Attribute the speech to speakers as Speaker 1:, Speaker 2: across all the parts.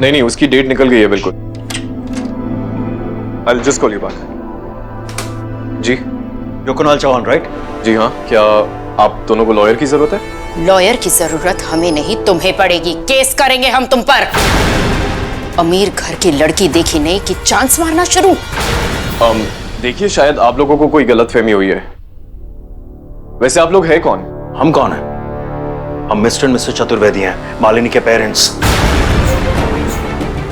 Speaker 1: नहीं नहीं, उसकी डेट निकल गई है बिल्कुल। I'll just call you back। जी
Speaker 2: You're कुणाल चौहान, राइट?
Speaker 1: जी हाँ, क्या आप दोनों को लॉयर की जरूरत है?
Speaker 3: लॉयर की जरूरत हमें नहीं, तुम्हें पड़ेगी। केस करेंगे हम तुम पर। अमीर घर की लड़की देखी नहीं कि चांस मारना शुरू।
Speaker 1: देखिए, शायद आप लोगों को कोई गलतफहमी हुई है। वैसे आप लोग हैं कौन?
Speaker 2: हम कौन हैं? हम मिस्टर एंड मिसेस चतुर्वेदी हैं, मालिनी के पेरेंट्स।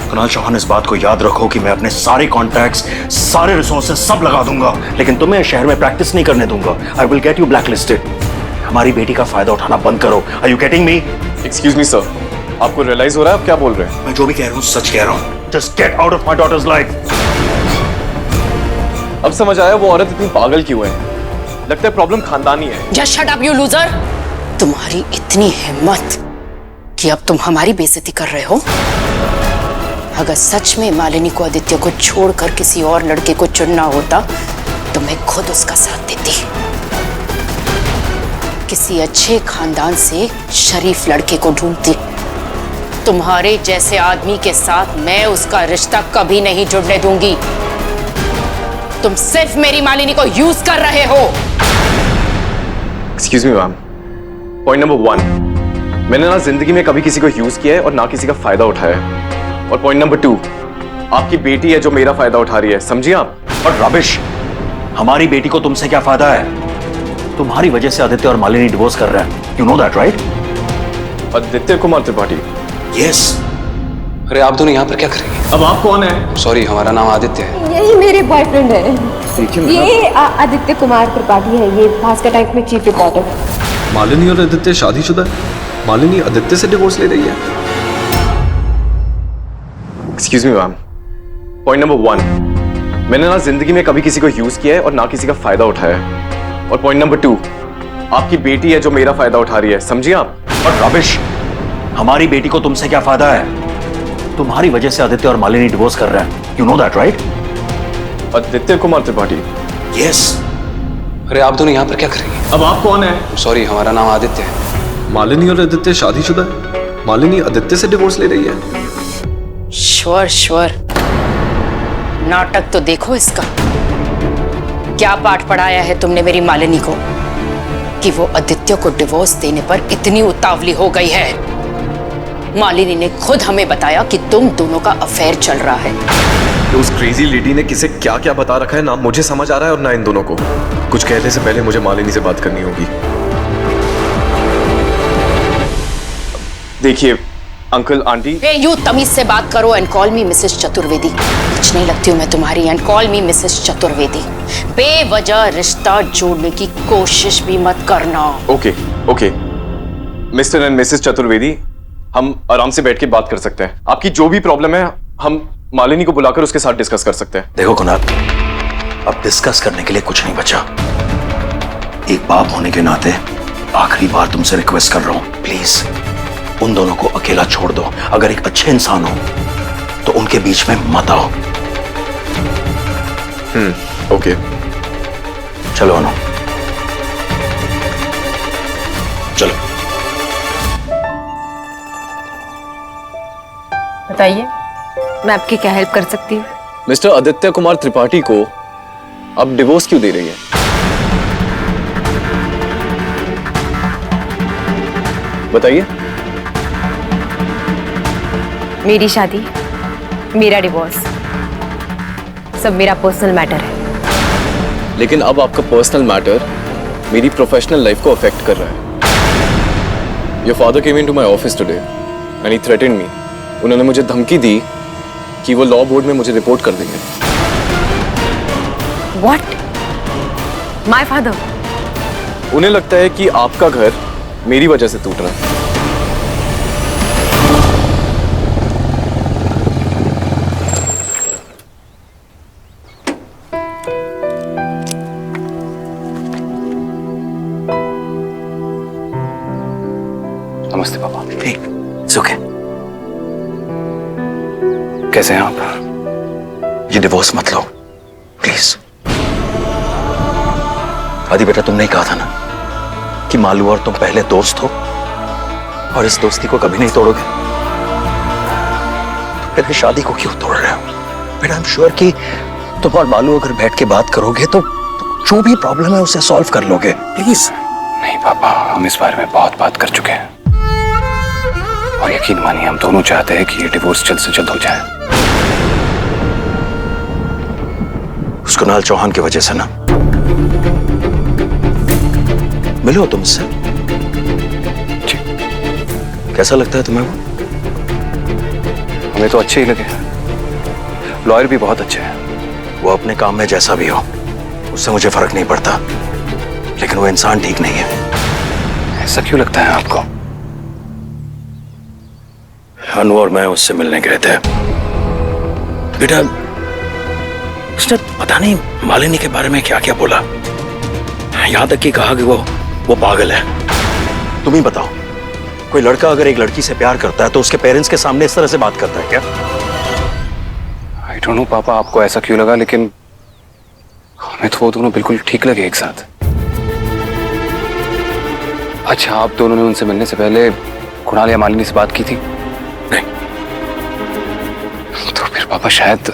Speaker 2: कुणाल चौहान, इस बात को याद रखो कि मैं अपने सारे कॉन्टैक्ट्स, सारे रिसोर्सेज सब लगा दूंगा, लेकिन तुम्हें शहर में प्रैक्टिस नहीं करने दूंगा। I will get you blacklisted. हमारी बेटी का फायदा उठाना बंद करो। Are you getting me?
Speaker 1: Excuse me sir, आपको रियलाइज हो रहा है आप क्या बोल रहे हैं?
Speaker 2: मैं जो भी कह रहा हूँ सच कह रहा हूँ। Just get out of my daughter's life.
Speaker 1: अब समझ आया वो औरत इतनी पागल क्यों है। लगता है प्रॉब्लम खानदानी है।
Speaker 3: Just shut up you loser. तुम्हारी इतनी हिम्मत कि अब तुम हमारी बेइज्जती कर रहे हो। अगर सच में मालिनी को आदित्य को छोड़कर किसी और लड़के को चुनना होता तो मैं खुद उसका साथ देती। किसी अच्छे खानदान से शरीफ लड़के को ढूंढती। तुम्हारे जैसे आदमी के साथ मैं उसका रिश्ता कभी नहीं जुड़ने दूंगी। तुम सिर्फ मेरी मालिनी को यूज कर रहे हो।
Speaker 1: Excuse me ma'am, point number 1, मैंने ना जिंदगी में कभी किसी को यूज किया है और ना किसी का फायदा उठाया है। और पॉइंट नंबर 2, आपकी बेटी है जो मेरा फायदा उठा रही है, समझिए आप।
Speaker 2: और रबिश, हमारी बेटी को तुमसे क्या फायदा है? तुम्हारी वजह से आदित्य और मालिनी डिवोर्स कर रहे हैं। You know that, right?
Speaker 1: Aditya Kumar Tripathi.
Speaker 2: Yes.
Speaker 4: अरे आप दोनों यहाँ पर क्या करेंगे?
Speaker 1: अब आप कौन है?
Speaker 4: सॉरी, हमारा नाम आदित्य है।
Speaker 5: यही मेरे बॉयफ्रेंड है।
Speaker 1: देखिए
Speaker 5: ये आदित्य कुमार त्रिपाठी है। ये भास्कर टाइम्स में चीफ रिपोर्टर।
Speaker 6: मालिनी और आदित्य शादीशुदा है। मालिनी आदित्य से डिवोर्स ले रही है।
Speaker 1: Excuse me ma'am, point number 1, मैंने ना जिंदगी में कभी किसी को यूज किया है और ना किसी का फायदा उठाया है। और पॉइंट नंबर 2, आपकी बेटी है जो मेरा फायदा उठा रही है, समझिए आप।
Speaker 2: और रबिश, हमारी बेटी को तुमसे क्या फायदा है? तुम्हारी वजह से आदित्य और मालिनी डिवोर्स कर रहे हैं। You know that, right?
Speaker 1: Aditya Kumar Tripathi.
Speaker 2: Yes.
Speaker 4: अरे आप दोनों यहाँ पर क्या करेंगे?
Speaker 1: अब आप कौन है?
Speaker 4: सॉरी, हमारा नाम आदित्य है।
Speaker 6: मालिनी और आदित्य शादीशुदा है। मालिनी आदित्य से डिवोर्स ले रही है।
Speaker 3: श्योर। नाटक तो देखो इसका। क्या पाठ पढ़ाया है तुमने मेरी मालिनी को कि वो आदित्य को डिवोर्स देने पर इतनी उतावली हो गई है। मालिनी ने खुद हमें बताया कि तुम दोनों का अफेयर चल रहा है।
Speaker 6: तो उस क्रेजी लेडी ने किसे क्या क्या बता रखा है, ना मुझे समझ आ रहा है और ना इन दोनों को। कुछ कहने से पहले मुझे मालिनी से बात करनी होगी।
Speaker 1: देखिए अंकल आंटी।
Speaker 3: यू तमीज से बात करो and call me Mrs Chaturvedi. कुछ नहीं लगती हूँ मैं तुम्हारी and call me Mrs Chaturvedi. बेवजह रिश्ता जोड़ने की कोशिश भी मत करना।
Speaker 1: Okay mister and Mrs Chaturvedi, हम आराम से बैठ के बात कर सकते हैं। आपकी जो भी प्रॉब्लम है हम मालिनी को बुलाकर उसके साथ डिस्कस कर सकते हैं।
Speaker 2: देखो कुणाल, अब डिस्कस करने के लिए कुछ नहीं बचा। एक बाप होने के नाते आखिरी बार तुमसे रिक्वेस्ट कर रहा हूं, प्लीज उन दोनों को अकेला छोड़ दो। अगर एक अच्छे इंसान हो तो उनके बीच में मत आओ।
Speaker 1: ओके।
Speaker 2: चलो अनु, चलो।
Speaker 5: बताइए, मैं आपकी क्या हेल्प कर सकती हूँ?
Speaker 1: मिस्टर आदित्य कुमार त्रिपाठी को आप डिवोर्स क्यों दे रही है? बताइए।
Speaker 5: मेरी शादी, मेरा डिवोर्स, सब मेरा पर्सनल मैटर है।
Speaker 1: लेकिन अब आपका पर्सनल मैटर मेरी प्रोफेशनल लाइफ को अफेक्ट कर रहा है। Your father came into my office today and he threatened me. उन्होंने मुझे धमकी दी कि वो लॉ बोर्ड में मुझे रिपोर्ट कर देंगे।
Speaker 5: What? My father?
Speaker 1: उन्हें लगता है कि आपका घर मेरी वजह से टूट रहा है।
Speaker 4: नमस्ते पापा।
Speaker 2: It's okay.
Speaker 4: कैसे हैं आप?
Speaker 2: ये डिवोर्स मत लो प्लीज। आदि बेटा, तुमने ही कहा था ना कि मालू और तुम पहले दोस्त हो और इस दोस्ती को कभी नहीं तोड़ोगे। मेरी शादी को क्यों तोड़ रहे हो? बेटा आई एम श्योर कि तुम और मालू अगर बैठ के बात करोगे तो जो भी प्रॉब्लम है उसे सॉल्व कर लोगे। प्लीज।
Speaker 4: नहीं पापा, हम इस बारे में बहुत बात कर चुके हैं और यकीन मानिए हम दोनों चाहते हैं कि ये डिवोर्स जल्द से जल्द हो जाए।
Speaker 2: उस कुणाल चौहान की वजह से ना। मिलो तुमसे। कैसा लगता है तुम्हें वो?
Speaker 4: हमें तो अच्छे ही लगे, लॉयर भी बहुत अच्छे हैं।
Speaker 2: वो अपने काम में जैसा भी हो उससे मुझे फर्क नहीं पड़ता, लेकिन वो इंसान ठीक नहीं है।
Speaker 4: ऐसा क्यों लगता है आपको?
Speaker 2: अनु और मैं उससे मिलने गए थे। बेटा उसने पता नहीं मालिनी के बारे में क्या क्या बोला, यहां तक कि कहा कि वो पागल है। तुम ही बताओ, कोई लड़का अगर एक लड़की से प्यार करता है तो उसके पेरेंट्स के सामने इस तरह से बात करता है क्या?
Speaker 4: आई डोंट नो पापा आपको ऐसा क्यों लगा, लेकिन हमें तो वो दोनों बिल्कुल ठीक लगे एक साथ। अच्छा, आप दोनों ने उनसे मिलने से पहले कुणाल या मालिनी से बात की थी?
Speaker 2: नहीं।
Speaker 4: तो फिर पापा शायद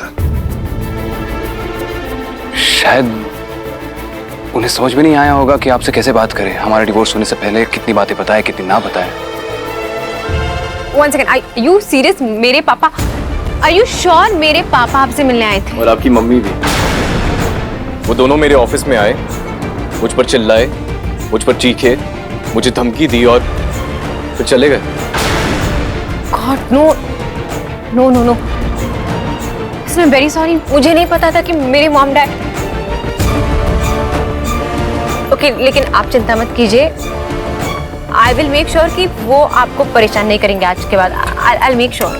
Speaker 4: उन्हें समझ में नहीं आया होगा कि आपसे कैसे बात करें, हमारे डिवोर्स होने से पहले कितनी बातें बताएं कितनी ना बताएं।
Speaker 5: One second, are you serious? मेरे पापा, आर यू श्योर मेरे पापा आपसे मिलने आए थे?
Speaker 1: और आपकी मम्मी भी। वो दोनों मेरे ऑफिस में आए, मुझ पर चिल्लाए, मुझ पर चीखे, मुझे धमकी दी और फिर चले गए।
Speaker 5: God, no no no no, I am very sorry. मुझे नहीं पता था कि मेरे मॉम डैड। ओके, लेकिन आप चिंता मत कीजिए, आई विल मेक श्योर कि वो आपको परेशान नहीं करेंगे आज के बाद। I will make sure.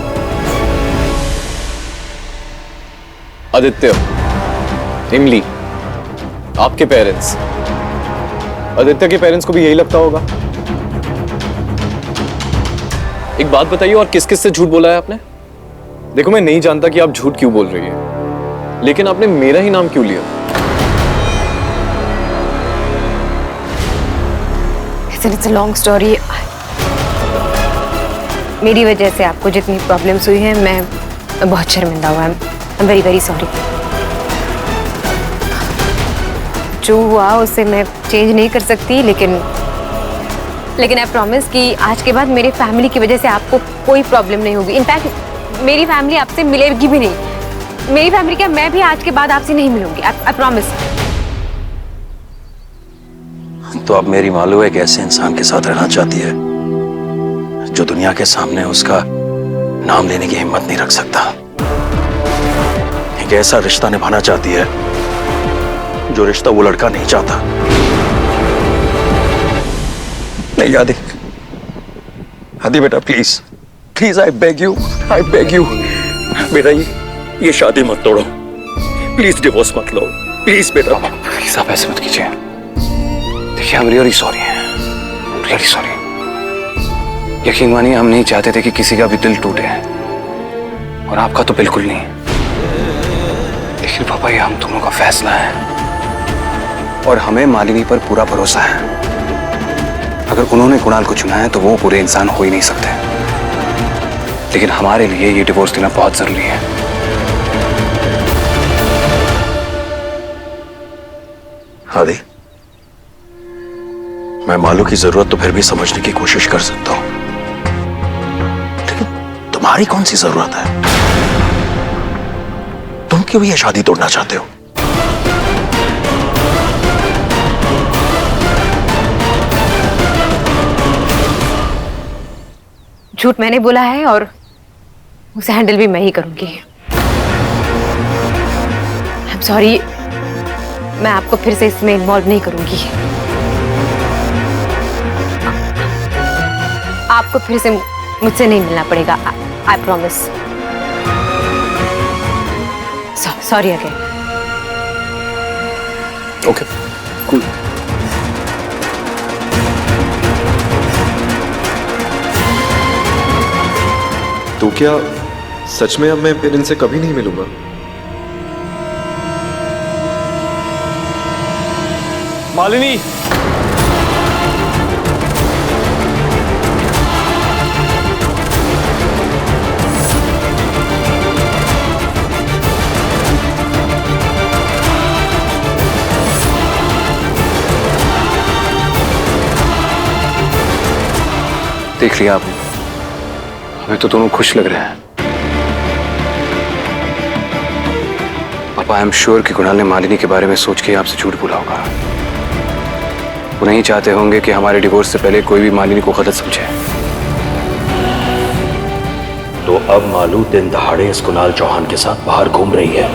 Speaker 1: Aditya, इमली, आपके पेरेंट्स, आदित्य के पेरेंट्स को भी यही लगता होगा। एक बात बताइए, और किस किस से झूठ बोला है आपने? देखो मैं नहीं जानता कि आप झूठ क्यों बोल रही है, लेकिन आपने मेरा ही नाम क्यों लिया?
Speaker 5: It's a long story. मेरी वजह से आपको जितनी प्रॉब्लम्स हुई हैं, मैं बहुत शर्मिंदा हुआ। आई एम वेरी वेरी सॉरी। जो हुआ उसे मैं चेंज नहीं कर सकती, लेकिन आई प्रॉमिस कि आज के बाद मेरे फैमिली की वजह से आपको कोई प्रॉब्लम नहीं होगी। इनफैक्ट मेरी फैमिली आपसे मिलेगी भी नहीं। मेरी फैमिली क्या, मैं भी आज के बाद आपसे नहीं मिलूंगी। I promise.
Speaker 2: तो अब मेरी मालू एक ऐसे इंसान के साथ रहना चाहती है जो दुनिया के सामने उसका नाम लेने की हिम्मत नहीं रख सकता। एक ऐसा रिश्ता निभाना चाहती है जो रिश्ता वो लड़का नहीं चाहता। नहीं आदि, आदि बेटा please please, I beg you बेटा, ये शादी मत तोड़ो प्लीज, डिवोर्स मत लो प्लीज बेटा।
Speaker 4: प्लीज आप ऐसे मत कीजिए। देखिए, हम रियली सॉरी हैं, रियली सॉरी। यकीन मानिए हम नहीं चाहते थे कि किसी का भी दिल टूटे, और आपका तो बिल्कुल नहीं। लेकिन पापा, ये हम दोनों का फैसला है और हमें मालिनी पर पूरा भरोसा है। अगर उन्होंने कुणाल को चुना है तो वो बुरे इंसान हो ही नहीं सकते। लेकिन हमारे लिए ये डिवोर्स देना बहुत जरूरी है।
Speaker 2: आदि, मैं मालू की जरूरत तो फिर भी समझने की कोशिश कर सकता हूं, लेकिन तुम्हारी कौन सी जरूरत है? तुम क्यों ये शादी तोड़ना चाहते हो?
Speaker 5: झूठ मैंने बोला है और उसे हैंडल भी मैं ही करूंगी। आई एम सॉरी, मैं आपको फिर से इसमें इन्वॉल्व नहीं करूंगी। आपको फिर से मुझसे नहीं मिलना पड़ेगा। I promise. Sorry again.
Speaker 1: Okay, cool.
Speaker 6: तो क्या सच में अब मैं फिर इनसे कभी नहीं मिलूंगा?
Speaker 1: मालिनी,
Speaker 4: देख लिया आपने, हमें तो दोनों खुश लग रहे हैं। पापा, आई एम श्योर कि कुणाल ने मालिनी के बारे में सोच के आपसे झूठ बोला होगा। वो नहीं चाहते होंगे कि हमारे डिवोर्स से पहले कोई भी मालिनी को गलत समझे।
Speaker 2: तो अब मालू दिन दहाड़े इस कुणाल चौहान के साथ बाहर घूम रही है।